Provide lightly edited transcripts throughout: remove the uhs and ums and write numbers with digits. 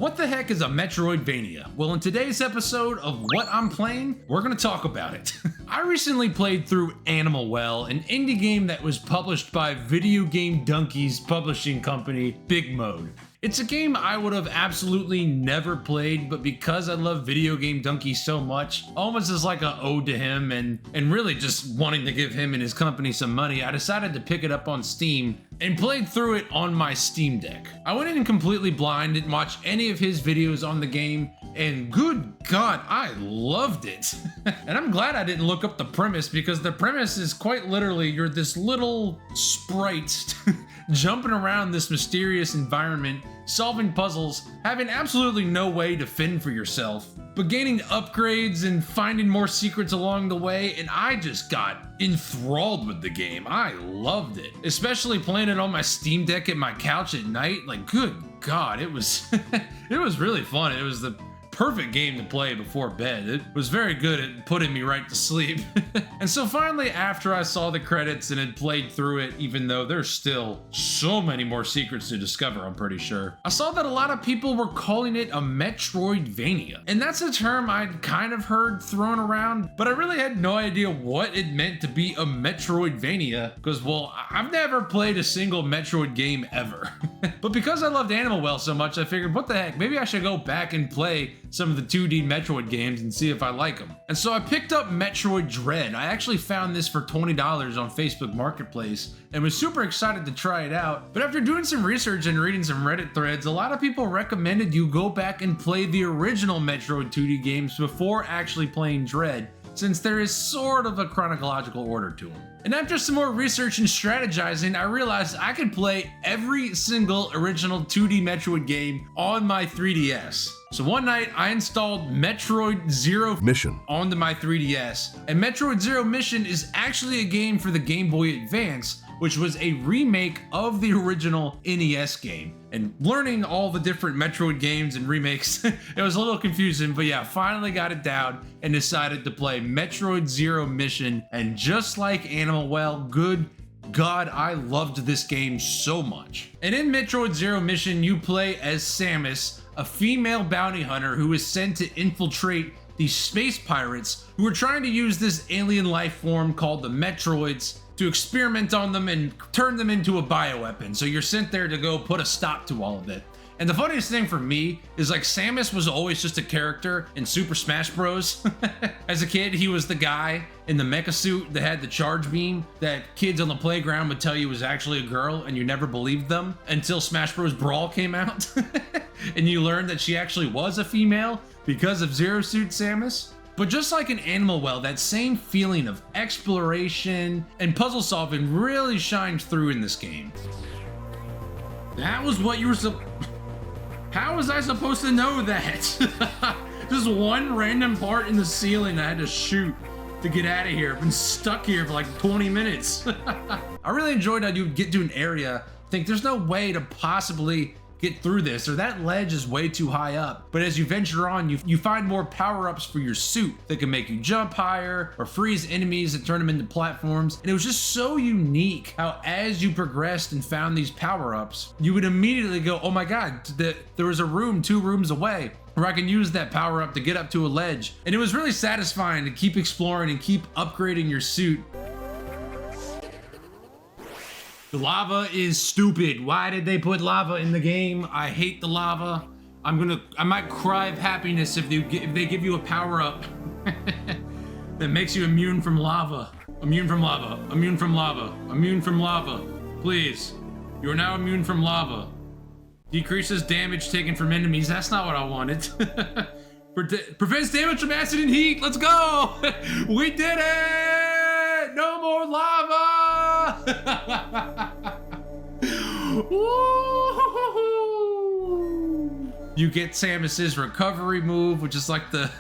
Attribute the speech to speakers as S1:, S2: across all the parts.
S1: What the heck is a Metroidvania? Well, in today's episode of What I'm Playing, we're gonna talk about it. I recently played through Animal Well, an indie game that was published by Video Game Donkey's publishing company, Big Mode. It's a game I would have absolutely never played, but because I love Video Game Donkey so much, almost as like an ode to him and really just wanting to give him and his company some money, I decided to pick it up on Steam and played through it on my Steam Deck. I went in completely blind, didn't watch any of his videos on the game, and good God, I loved it. And I'm glad I didn't look up the premise, because the premise is quite literally you're this little sprite jumping around this mysterious environment, solving puzzles, having absolutely no way to fend for yourself, but gaining upgrades and finding more secrets along the way, and I just got enthralled with the game. I loved it, especially playing it on my Steam Deck at my couch at night. Like, good God, it was it was really fun. It was the perfect game to play before bed. It was very good at putting me right to sleep. And so finally, after I saw the credits and had played through it, even though there's still so many more secrets to discover, I'm pretty sure, I saw that a lot of people were calling it a Metroidvania. And that's a term I'd kind of heard thrown around, but I really had no idea what it meant to be a Metroidvania, because, well, I've never played a single Metroid game ever. But because I loved Animal Well so much, I figured, what the heck, maybe I should go back and play some of the 2D Metroid games and see if I like them. And so I picked up Metroid Dread. I actually found this for $20 on Facebook Marketplace and was super excited to try it out. But after doing some research and reading some Reddit threads, a lot of people recommended you go back and play the original Metroid 2D games before actually playing Dread, since there is sort of a chronological order to them. And after some more research and strategizing, I realized I could play every single original 2D Metroid game on my 3DS. So one night I installed Metroid Zero Mission onto my 3DS, and Metroid Zero Mission is actually a game for the Game Boy Advance, which was a remake of the original NES game. And learning all the different Metroid games and remakes, it was a little confusing, but yeah, finally got it down and decided to play Metroid Zero Mission. And just like Animal Well, good God, I loved this game so much. And in Metroid Zero Mission, you play as Samus, a female bounty hunter who is sent to infiltrate these space pirates who are trying to use this alien life form called the Metroids to experiment on them and turn them into a bioweapon. So you're sent there to go put a stop to all of it. And the funniest thing for me is, like, Samus was always just a character in Super Smash Bros. As a kid, he was the guy in the mecha suit that had the charge beam that kids on the playground would tell you was actually a girl, and you never believed them until Smash Bros. Brawl came out. And you learned that she actually was a female because of Zero Suit Samus. But just like in Animal Well, that same feeling of exploration and puzzle solving really shines through in this game. That was what you were How was I supposed to know that? Just one random part in the ceiling I had to shoot to get out of here. I've been stuck here for like 20 minutes. I really enjoyed how you would get to an area, think there's no way to possibly get through this, or that ledge is way too high up. But as you venture on, you find more power-ups for your suit that can make you jump higher or freeze enemies and turn them into platforms. And it was just so unique how as you progressed and found these power-ups, you would immediately go, oh my God, there was a room 2 rooms away where I can use that power-up to get up to a ledge. And it was really satisfying to keep exploring and keep upgrading your suit. The lava is stupid. Why did they put lava in the game? I hate the lava. I might cry of happiness if they give you a power-up that makes you immune from lava. Immune from lava. Immune from lava. Immune from lava. Please. You are now immune from lava. Decreases damage taken from enemies. That's not what I wanted. Prevents damage from acid and heat. Let's go! We did it! No more lava! You get Samus's recovery move, which is like the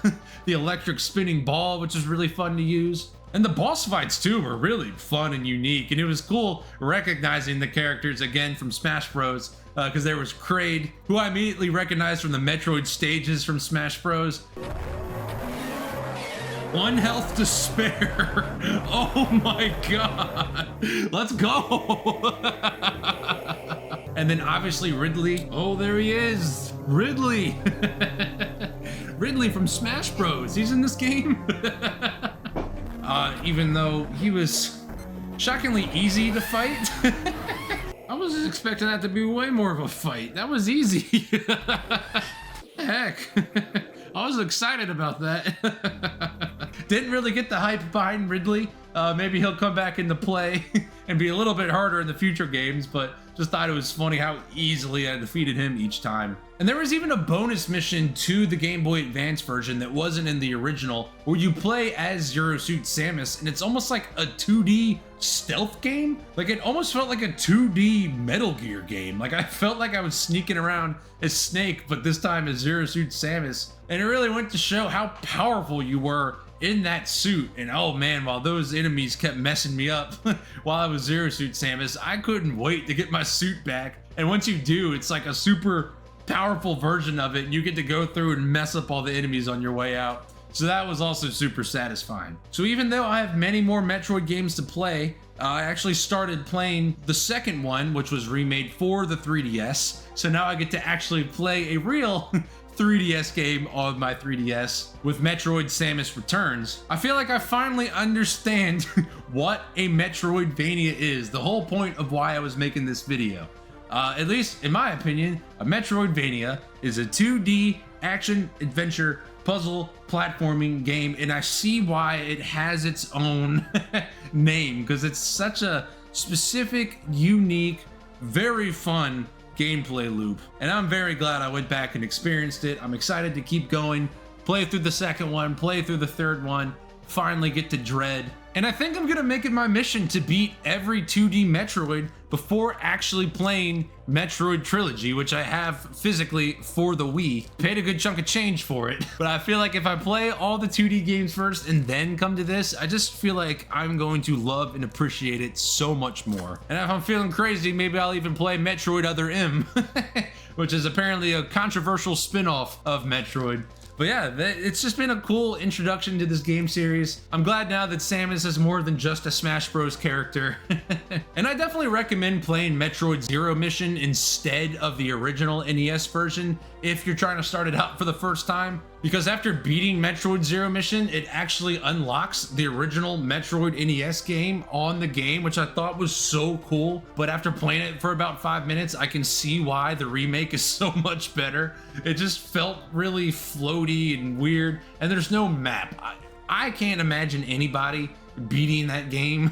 S1: electric spinning ball, which is really fun to use. And the boss fights too were really fun and unique, and it was cool recognizing the characters again from Smash Bros. Because there was Kraid, who I immediately recognized from the Metroid stages from Smash Bros. 1 health to spare. Oh my God. Let's go. And then obviously Riddley. Oh, there he is. Ridley. Ridley from Smash Bros. He's in this game. Even though he was shockingly easy to fight. I was expecting that to be way more of a fight. That was easy. Heck. I was excited about that. Didn't really get the hype behind Ridley. Maybe he'll come back into play and be a little bit harder in the future games, but just thought it was funny how easily I defeated him each time. And there was even a bonus mission to the Game Boy Advance version that wasn't in the original, where you play as Zero Suit Samus, and it's almost like a 2D stealth game. Like, it almost felt like a 2D Metal Gear game. Like, I felt like I was sneaking around as Snake, but this time as Zero Suit Samus. And it really went to show how powerful you were in that suit. And oh man, while those enemies kept messing me up while I was Zero Suit Samus, I couldn't wait to get my suit back. And once you do, it's like a super powerful version of it, and you get to go through and mess up all the enemies on your way out. So that was also super satisfying. So even though I have many more Metroid games to play, I actually started playing the second one, which was remade for the 3DS. So now I get to actually play a real 3DS game on my 3DS with Metroid Samus Returns. I feel like I finally understand what a Metroidvania is, the whole point of why I was making this video. At least in my opinion, a Metroidvania is a 2D action adventure puzzle platforming game, and I see why it has its own name, because it's such a specific, unique, very fun gameplay loop, and I'm very glad I went back and experienced it. I'm excited to keep going, play through the second one, play through the third one, finally get to Dread. And I think I'm gonna make it my mission to beat every 2D Metroid before actually playing Metroid Trilogy, which I have physically for the Wii. Paid a good chunk of change for it, but I feel like if I play all the 2D games first and then come to this, I just feel like I'm going to love and appreciate it so much more. And if I'm feeling crazy, maybe I'll even play Metroid Other M, which is apparently a controversial spin-off of Metroid. But yeah, it's just been a cool introduction to this game series. I'm glad now that Samus is more than just a Smash Bros character. And I definitely recommend playing Metroid Zero Mission instead of the original NES version if you're trying to start it out for the first time. Because after beating Metroid Zero Mission, it actually unlocks the original Metroid NES game on the game, which I thought was so cool. But after playing it for about 5 minutes, I can see why the remake is so much better. It just felt really floaty and weird, and there's no map. I can't imagine anybody beating that game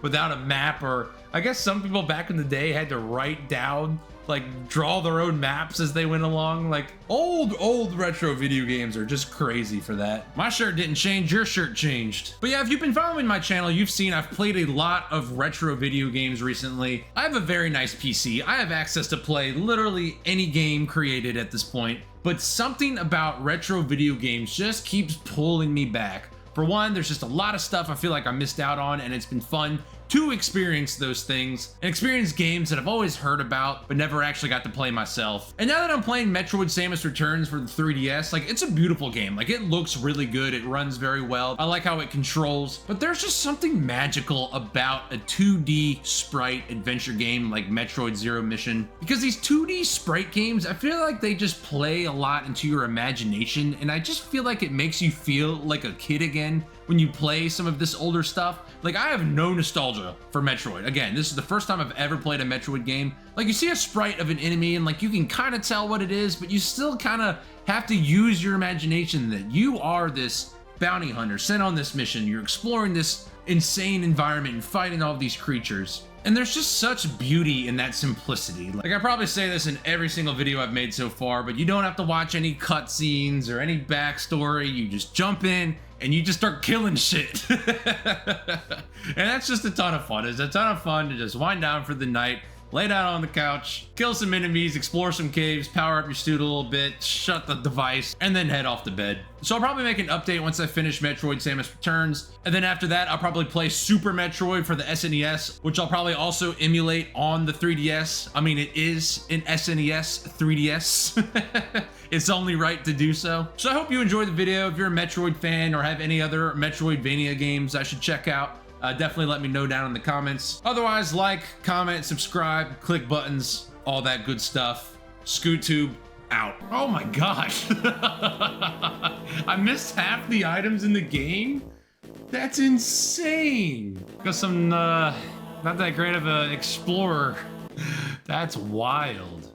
S1: without a map, or I guess some people back in the day had to write down, like, draw their own maps as they went along. Like, old retro video games are just crazy for that. My shirt didn't change, your shirt changed. But yeah, if you've been following my channel, you've seen I've played a lot of retro video games recently. I have a very nice PC. I have access to play literally any game created at this point, but something about retro video games just keeps pulling me back. For one, there's just a lot of stuff I feel like I missed out on, and it's been fun to experience those things and experience games that I've always heard about but never actually got to play myself. And now that I'm playing Metroid Samus Returns for the 3DS, like, it's a beautiful game. Like, it looks really good, it runs very well, I like how it controls, but there's just something magical about a 2D sprite adventure game like Metroid Zero Mission. Because these 2D sprite games, I feel like they just play a lot into your imagination, and I just feel like it makes you feel like a kid again when you play some of this older stuff. Like, I have no nostalgia for Metroid. Again, this is the first time I've ever played a Metroid game. Like, you see a sprite of an enemy and, like, you can kind of tell what it is, but you still kind of have to use your imagination that you are this bounty hunter sent on this mission. You're exploring this insane environment and fighting all of these creatures. And there's just such beauty in that simplicity. Like, I probably say this in every single video I've made so far, but you don't have to watch any cutscenes or any backstory. You just jump in and you just start killing shit. And that's just a ton of fun. It's a ton of fun to just wind down for the night, lay down on the couch, kill some enemies, explore some caves, power up your suit a little bit, shut the device, and then head off to bed. So I'll probably make an update once I finish Metroid Samus Returns, and then after that I'll probably play Super Metroid for the SNES, which I'll probably also emulate on the 3DS. I mean, it is an SNES 3DS. It's only right to do so. So I hope you enjoyed the video. If you're a Metroid fan or have any other Metroidvania games I should check out, definitely let me know down in the comments. Otherwise, like, comment, subscribe, click buttons, all that good stuff. ScootTube, out. Oh my gosh. I missed half the items in the game? That's insane. Because I'm not that great of an explorer. That's wild.